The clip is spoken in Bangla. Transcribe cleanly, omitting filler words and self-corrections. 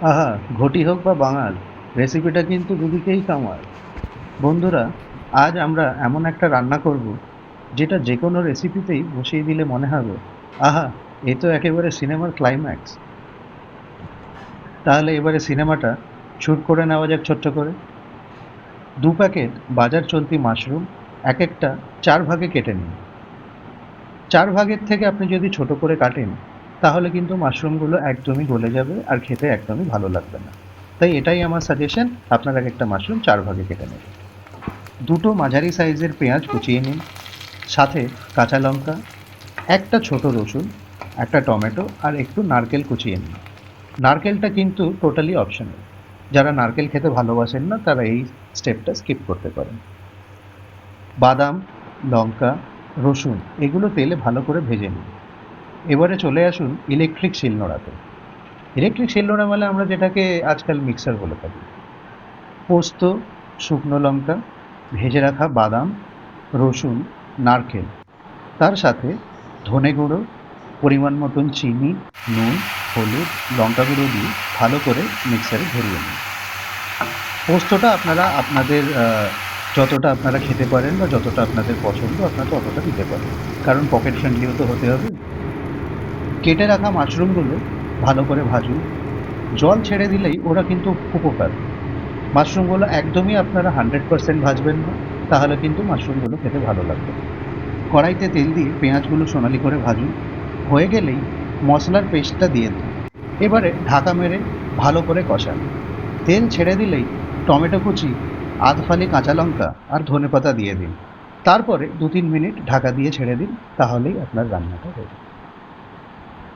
আহা! ঘটি হোক বা বাঙাল, রেসিপিটা কিন্তু দুদিকেই কামাল। বন্ধুরা, আজ আমরা এমন একটা রান্না করব, যেটা যেকোনো রেসিপিতেই বসিয়ে দিলে মনে হবে, আহা! এ তো একেবারে সিনেমার ক্লাইম্যাক্স। তাহলে এবারে সিনেমাটা শুট করে নেওয়া যাক ছোট্ট করে। ২ প্যাকেট বাজার চলতি মাশরুম একেকটা ৪ ভাগে কেটে নিন। ৪ ভাগের থেকে আপনি যদি ছোট করে কাটেন, তাহলে কিন্তু মাশরুমগুলো একদমই গলে যাবে আর খেতে একদমই ভালো লাগবে না। তাই এটাই আমার সাজেশন, আপনার একেকটা মাশরুম ৪ ভাগে কেটে নেবেন। ২ টো মাঝারি সাইজের পেঁয়াজ কুচিয়ে নিন, সাথে কাঁচা লঙ্কা, একটা ছোট রসুন, একটা টমেটো আর একটু নারকেল কুচিয়ে নিন। নারকেলটা কিন্তু টোটালি অপশনাল। যারা নারকেল খেতে ভালোবাসেন না তারা এই স্টেপটা স্কিপ করতে পারেন। বাদাম, লঙ্কা, রসুন এগুলো তেলে ভালো করে ভেজে নিন। এবারে চলে আসুন ইলেকট্রিক শিলনোড়াতে। ইলেকট্রিক শিলনোড়া মানে আমরা যেটাকে আজকাল মিক্সার বলে থাকি। পোস্ত, শুকনো লঙ্কা, ভেজে রাখা বাদাম, রসুন, নারকেল, তার সাথে ধনে গুঁড়ো, পরিমাণ মতন চিনি, নুন, হলুদ, লঙ্কা গুঁড়ো দিয়ে ভালো করে মিক্সারে ঘুরিয়ে নিন। পোস্তটা আপনারা আপনাদের যতটা আপনারা খেতে পারেন বা যতটা আপনাদের পছন্দ আপনারা ততটা দিতে পারেন, কারণ পকেট ফ্রেন্ডলিও তো হতে হবে। কেটে রাখা মাশরুমগুলো ভালো করে ভাজুন। জল ছেড়ে দিলেই ওরা কিন্তু উপকার। মাশরুমগুলো একদমই আপনারা 100% ভাজবেন না, তাহলে কিন্তু মাশরুমগুলো খেতে ভালো লাগবে না। কড়াইতে তেল দিয়ে পেঁয়াজগুলো সোনালি করে ভাজুন। হয়ে গেলেই মশলার পেস্টটা দিয়ে দিন। এবারে ঢাকা মেরে ভালো করে কষান। তেল ছেড়ে দিলেই টমেটো কুচি, আধ ফালি কাঁচা লঙ্কা আর ধনেপাতা দিয়ে দিন। তারপরে ২-৩ মিনিট ঢাকা দিয়ে ছেড়ে দিন, তাহলেই আপনার রান্নাটা রেডি।